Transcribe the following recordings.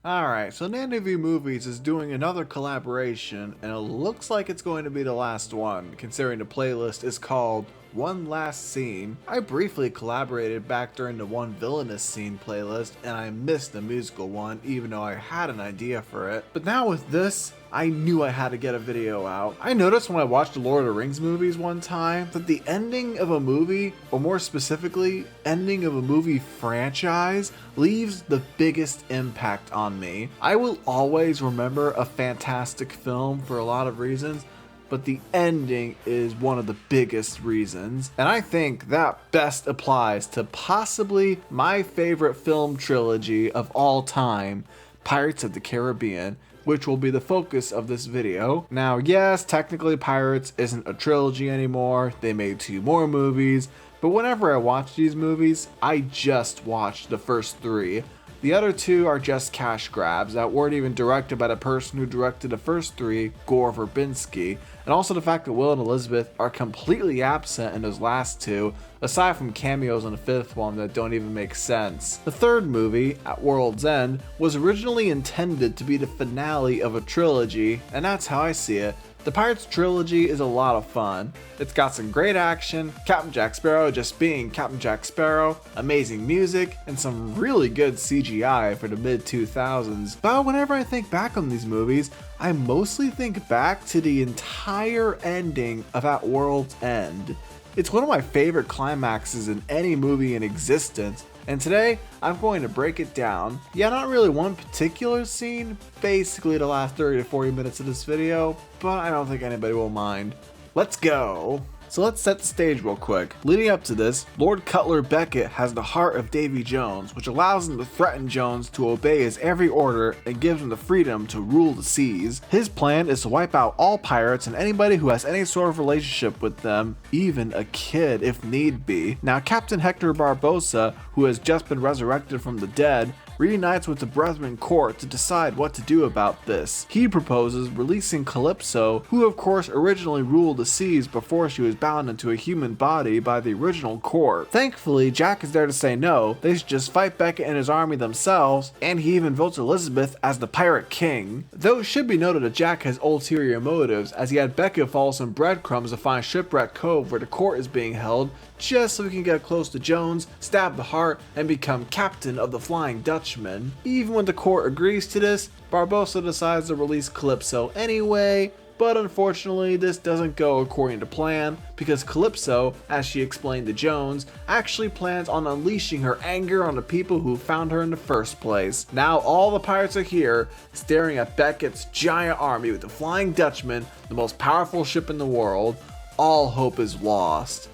Alright, so Nando V Movies is doing another collaboration, and it looks like it's going to be the last one, considering the playlist is called One Last Scene. I briefly collaborated back during the One Villainous Scene playlist, and I missed the musical one, even though I had an idea for it. But now with this, I knew I had to get a video out. I noticed when I watched the Lord of the Rings movies one time that the ending of a movie, or more specifically, ending of a movie franchise, leaves the biggest impact on me. I will always remember a fantastic film for a lot of reasons, but the ending is one of the biggest reasons. And I think that best applies to possibly my favorite film trilogy of all time, Pirates of the Caribbean, which will be the focus of this video. Now, yes, technically Pirates isn't a trilogy anymore. They made 2 more movies, but whenever I watch these movies, I just watched the first 3. The other 2 are just cash grabs that weren't even directed by the person who directed the first 3, Gore Verbinski, and also the fact that Will and Elizabeth are completely absent in those last 2, aside from cameos in the 5th one that don't even make sense. The 3rd movie, At World's End, was originally intended to be the finale of a trilogy, and that's how I see it. The Pirates trilogy is a lot of fun. It's got some great action, Captain Jack Sparrow just being Captain Jack Sparrow, amazing music, and some really good CGI for the mid-2000s. But whenever I think back on these movies, I mostly think back to the entire ending of At World's End. It's one of my favorite climaxes in any movie in existence, and today I'm going to break it down. Yeah, not really one particular scene, basically the last 30 to 40 minutes of this video, but I don't think anybody will mind. Let's go! So let's set the stage real quick. Leading up to this, Lord Cutler Beckett has the heart of Davy Jones, which allows him to threaten Jones to obey his every order and gives him the freedom to rule the seas. His plan is to wipe out all pirates and anybody who has any sort of relationship with them, even a kid if need be. Now, Captain Hector Barbossa, who has just been resurrected from the dead, reunites with the Brethren court to decide what to do about this. He proposes releasing Calypso, who of course originally ruled the seas before she was bound into a human body by the original court. Thankfully, Jack is there to say no. They should just fight Beckett and his army themselves, and he even votes Elizabeth as the pirate king. Though it should be noted that Jack has ulterior motives, as he had Beckett follow some breadcrumbs to find Shipwreck Cove where the court is being held, just so he can get close to Jones, stab the heart, and become captain of the Flying Dutchman. Even when the court agrees to this, Barbossa decides to release Calypso anyway, but unfortunately this doesn't go according to plan, because Calypso, as she explained to Jones, actually plans on unleashing her anger on the people who found her in the first place. Now all the pirates are here, staring at Beckett's giant army with the Flying Dutchman, the most powerful ship in the world. All hope is lost.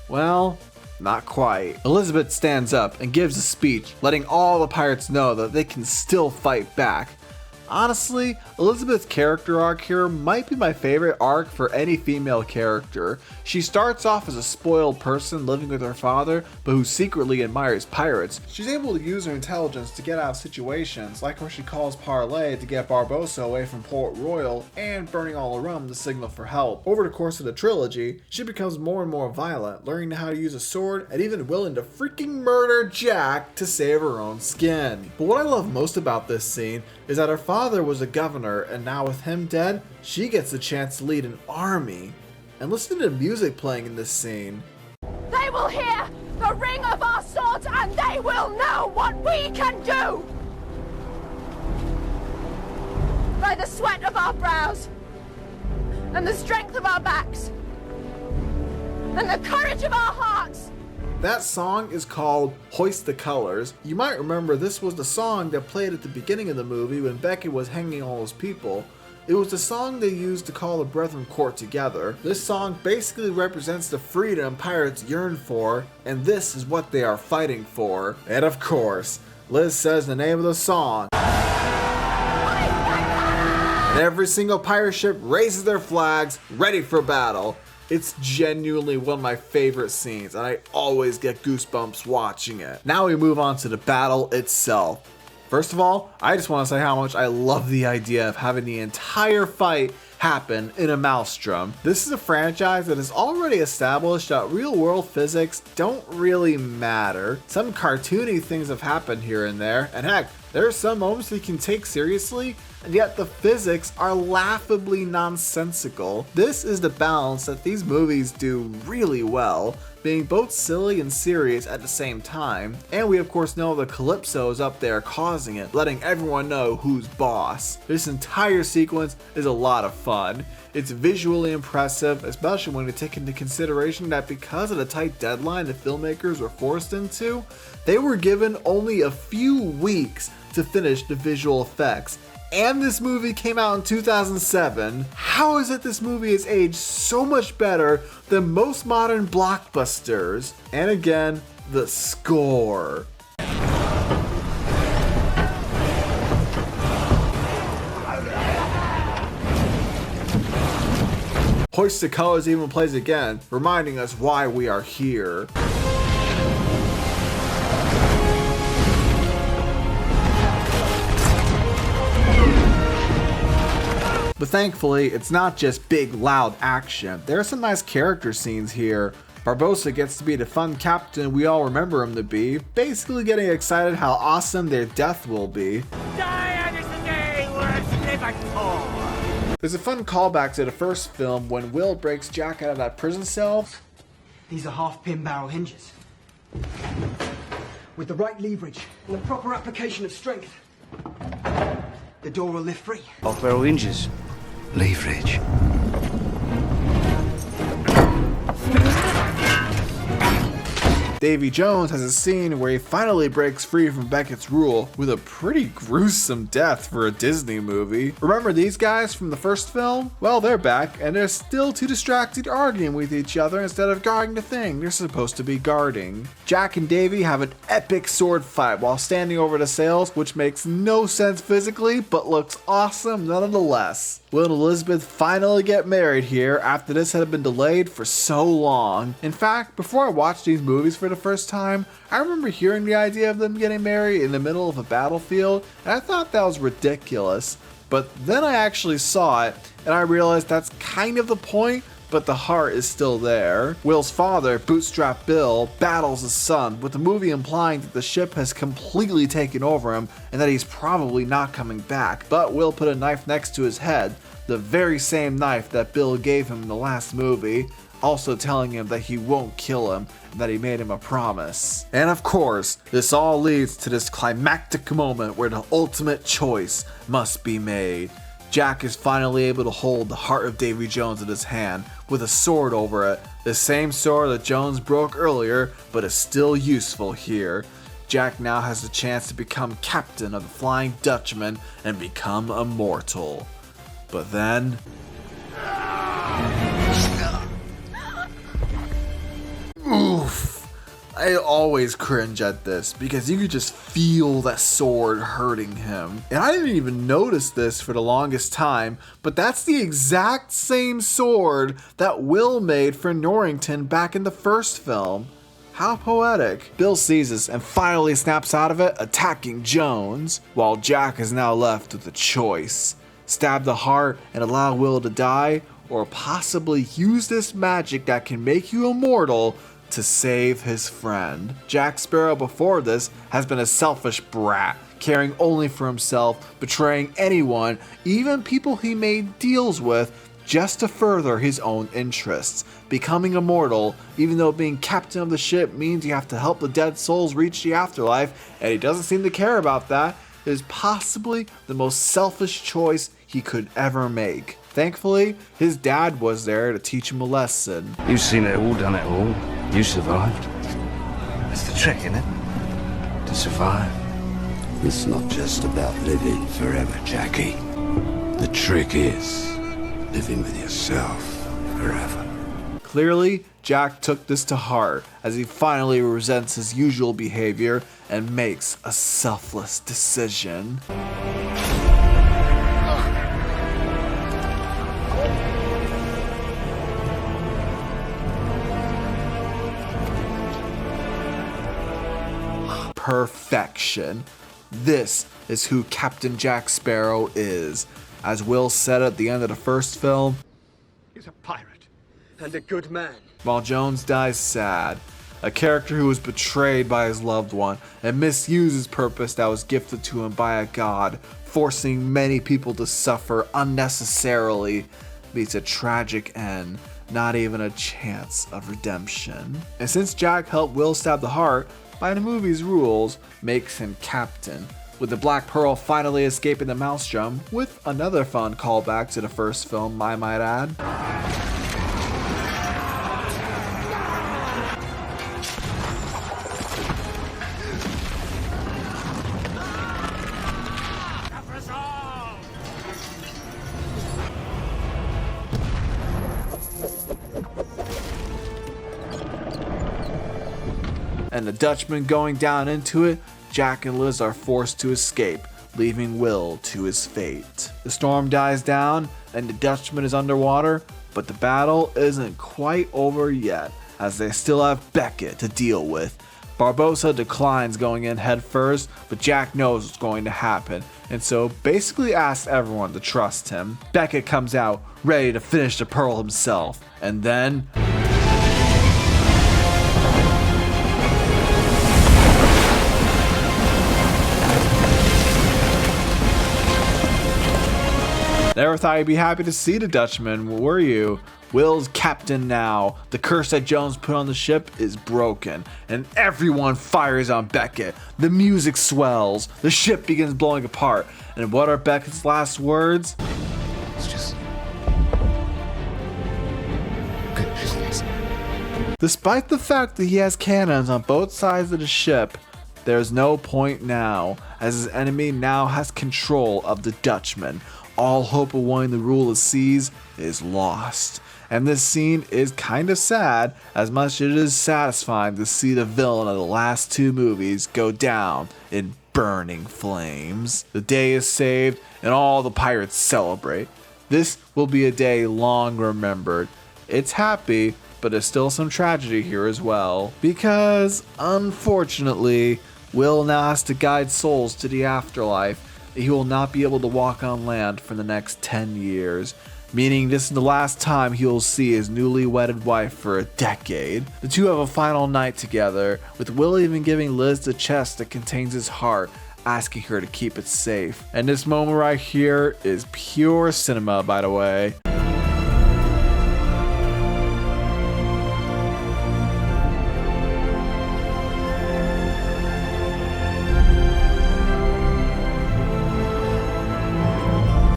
Well, not quite. Elizabeth stands up and gives a speech, letting all the pirates know that they can still fight back. Honestly, Elizabeth's character arc here might be my favorite arc for any female character. She starts off as a spoiled person living with her father, but who secretly admires pirates. She's able to use her intelligence to get out of situations, like where she calls Parlay to get Barbossa away from Port Royal, and burning all the rum to signal for help. Over the course of the trilogy, she becomes more and more violent, learning how to use a sword, and even willing to freaking murder Jack to save her own skin. But what I love most about this scene is that her father was a governor, and now with him dead, she gets the chance to lead an army. And listen to the music playing in this scene. They will hear the ring of our swords, and they will know what we can do! By the sweat of our brows, and the strength of our backs, and the courage of our hearts. That song is called Hoist the Colors. You might remember this was the song that played at the beginning of the movie when Beckett was hanging all those people. It was the song they used to call the Brethren court together. This song basically represents the freedom pirates yearn for, and this is what they are fighting for. And of course, Liz says the name of the song, and every single pirate ship raises their flags, ready for battle. It's genuinely one of my favorite scenes, and I always get goosebumps watching it. Now we move on to the battle itself. First of all, I just want to say how much I love the idea of having the entire fight happen in a maelstrom. This is a franchise that has already established that real world physics don't really matter. Some cartoony things have happened here and there, and heck, There are some moments we can take seriously, and yet the physics are laughably nonsensical. This is the balance that these movies do really well, being both silly and serious at the same time. And we of course know that Calypso is up there causing it, letting everyone know who's boss. This entire sequence is a lot of fun. It's visually impressive, especially when you take into consideration that because of the tight deadline the filmmakers were forced into, they were given only a few weeks to finish the visual effects. And this movie came out in 2007. How is it this movie has aged so much better than most modern blockbusters? And again, the score. Hoist the Colors even plays again, reminding us why we are here. But thankfully, it's not just big, loud action. There are some nice character scenes here. Barbossa gets to be the fun captain we all remember him to be, basically getting excited how awesome their death will be. There's a fun callback to the first film when Will breaks Jack out of that prison cell. These are half-pin barrel hinges. With the right leverage and the proper application of strength, the door will lift free. Half-barrel hinges. Leverage. Davy Jones has a scene where he finally breaks free from Beckett's rule with a pretty gruesome death for a Disney movie. Remember these guys from the first film? Well, they're back and they're still too distracted arguing with each other instead of guarding the thing they're supposed to be guarding. Jack and Davy have an epic sword fight while standing over the sails, which makes no sense physically but looks awesome nonetheless. Will and Elizabeth finally get married here after this had been delayed for so long. In fact, before I watched these movies for the first time, I remember hearing the idea of them getting married in the middle of a battlefield, and I thought that was ridiculous. But then I actually saw it, and I realized that's kind of the point, but the heart is still there. Will's father, Bootstrap Bill, battles his son, with the movie implying that the ship has completely taken over him and that he's probably not coming back. But Will put a knife next to his head, the very same knife that Bill gave him in the last movie, also telling him that he won't kill him and that he made him a promise. And of course, this all leads to this climactic moment where the ultimate choice must be made. Jack is finally able to hold the heart of Davy Jones in his hand with a sword over it, the same sword that Jones broke earlier but is still useful here. Jack now has the chance to become captain of the Flying Dutchman and become immortal. But then... Oof! I always cringe at this because you could just feel that sword hurting him. And I didn't even notice this for the longest time, but that's the exact same sword that Will made for Norrington back in the first film. How poetic. Bill sees this and finally snaps out of it, attacking Jones, while Jack is now left with a choice. Stab the heart and allow Will to die, or possibly use this magic that can make you immortal to save his friend. Jack Sparrow before this has been a selfish brat, caring only for himself, betraying anyone, even people he made deals with, just to further his own interests. Becoming immortal, even though being captain of the ship means you have to help the dead souls reach the afterlife, and he doesn't seem to care about that, is possibly the most selfish choice he could ever make. Thankfully, his dad was there to teach him a lesson. You've seen it all, done it all. You survived. That's the trick, isn't it? To survive. It's not just about living forever, Jackie. The trick is living with yourself forever. Clearly, Jack took this to heart as he finally resents his usual behavior and makes a selfless decision. Perfection. This is who Captain Jack Sparrow is. As Will said at the end of the first film, He's a pirate and a good man. while Jones dies sad. a character who was betrayed by his loved one and misused his purpose that was gifted to him by a god, forcing many people to suffer unnecessarily, meets a tragic end, not even a chance of redemption. And since Jack helped Will stab the heart, by the movie's rules, makes him captain, with the Black Pearl finally escaping the Maelstrom, with another fun callback to the first film, I might add. And the Dutchman going down into it, Jack and Liz are forced to escape, leaving Will to his fate. The storm dies down and the Dutchman is underwater, but the battle isn't quite over yet, as they still have Beckett to deal with. Barbossa declines going in head first, but Jack knows what's going to happen, and so basically asks everyone to trust him. Beckett comes out, ready to finish the Pearl himself, and then... Never thought you'd be happy to see the Dutchman, were you? Will's captain now. The curse that Jones put on the ship is broken, and everyone fires on Beckett. The music swells, the ship begins blowing apart, and what are Beckett's last words? It's just... Despite the fact that he has cannons on both sides of the ship, there's no point now, as his enemy now has control of the Dutchman. All hope of winning the rule of seas is lost. And this scene is kind of sad, as much as it is satisfying to see the villain of the last two movies go down in burning flames. The day is saved and all the pirates celebrate. This will be a day long remembered. It's happy, but there's still some tragedy here as well. Because, unfortunately, Will now has to guide souls to the afterlife. He will not be able to walk on land for the next 10 years, meaning this is the last time he will see his newly wedded wife for a decade. The two have a final night together, with Will even giving Liz the chest that contains his heart, asking her to keep it safe. And this moment right here is pure cinema, by the way.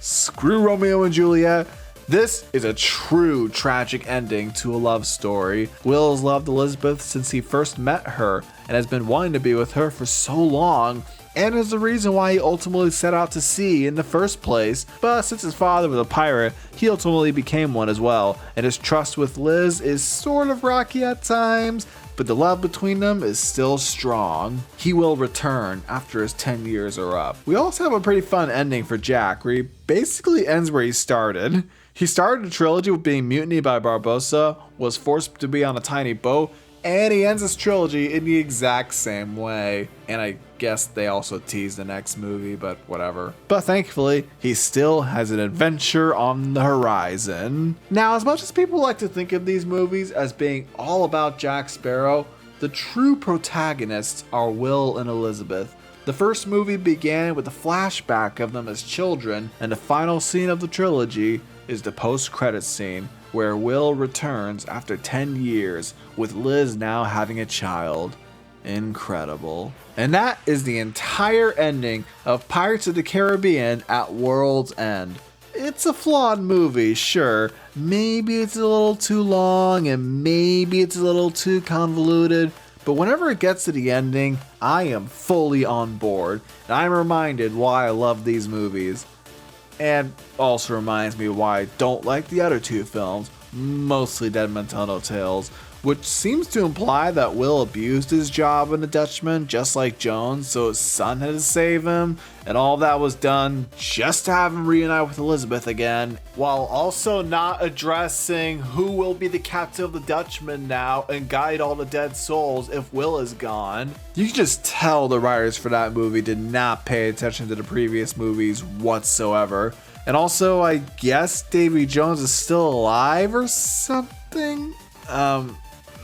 Screw Romeo and Juliet. This is a true tragic ending to a love story. Will has loved Elizabeth since he first met her and has been wanting to be with her for so long, and is the reason why he ultimately set out to sea in the first place. But since his father was a pirate, he ultimately became one as well, and his trust with Liz is sort of rocky at times, but the love between them is still strong. He will return after his 10 years are up. We also have a pretty fun ending for Jack, where he basically ends where he started. He started a trilogy with being mutinied by Barbossa, was forced to be on a tiny boat, and he ends his trilogy in the exact same way. And I guess they also tease the next movie, but whatever. But thankfully, he still has an adventure on the horizon. Now, as much as people like to think of these movies as being all about Jack Sparrow, the true protagonists are Will and Elizabeth. The first movie began with a flashback of them as children, and the final scene of the trilogy is the post-credits scene, where Will returns after 10 years, with Liz now having a child. Incredible. And that is the entire ending of Pirates of the Caribbean at World's End. It's a flawed movie, sure. Maybe it's a little too long, and maybe it's a little too convoluted, but whenever it gets to the ending, I am fully on board, and I'm reminded why I love these movies. And also reminds me why I don't like the other two films, mostly Dead Men Tell No Tales, which seems to imply that Will abused his job in The Dutchman just like Jones, so his son had to save him, and all that was done just to have him reunite with Elizabeth again, while also not addressing who will be the captain of the Dutchman now and guide all the dead souls if Will is gone. You can just tell the writers for that movie did not pay attention to the previous movies whatsoever. And also, I guess Davy Jones is still alive or something?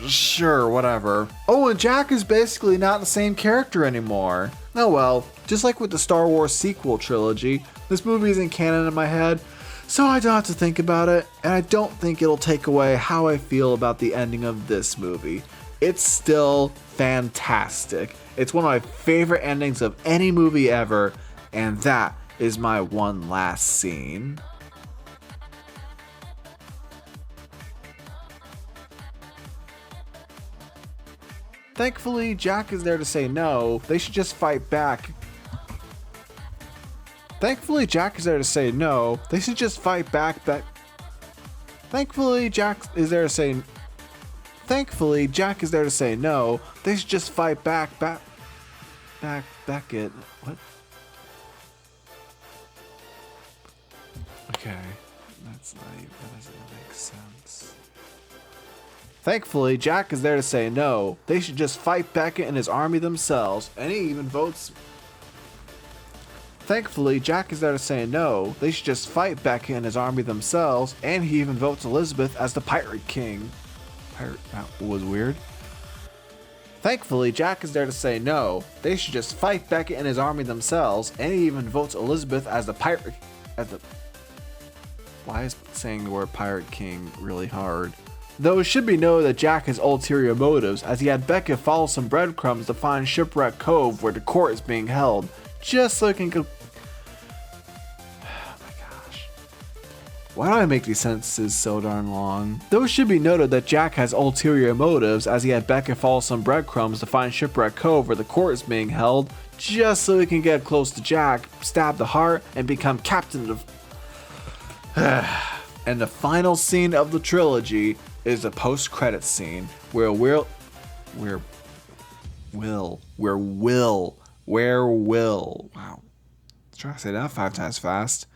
Sure, whatever. Oh, and Jack is basically not the same character anymore. Oh well, just like with the Star Wars sequel trilogy, this movie isn't canon in my head, so I don't have to think about it, and I don't think it'll take away how I feel about the ending of this movie. It's still fantastic. It's one of my favorite endings of any movie ever, and that is my one last scene. Thankfully, Jack is there to say no. They should just fight back. Thankfully, Jack is there to say no. They should just fight back. Thankfully, Jack is there to say no. They should just fight back it. What? Okay. That doesn't make sense. Thankfully, Jack is there to say no. They should just fight Beckett and his army themselves, and he even votes. Thankfully, Jack is there to say no. They should just fight Beckett and his army themselves, and he even votes Elizabeth as the Pirate King. That was weird. Thankfully, Jack is there to say no. They should just fight Beckett and his army themselves, and he even votes Elizabeth as the Pirate. Why is saying the word Pirate King really hard? Though it should be noted that Jack has ulterior motives, as he had Beckett follow some breadcrumbs to find Shipwreck Cove where the court is being held, just so he can go. Oh my gosh. Why do I make these sentences so darn long? Though it should be noted that Jack has ulterior motives, as he had Beckett follow some breadcrumbs to find Shipwreck Cove where the court is being held, just so he can get close to Jack, stab the heart, and become captain of. And the final scene of the trilogy is the post-credits scene where Will. Wow. Let's try to say that 5 times fast.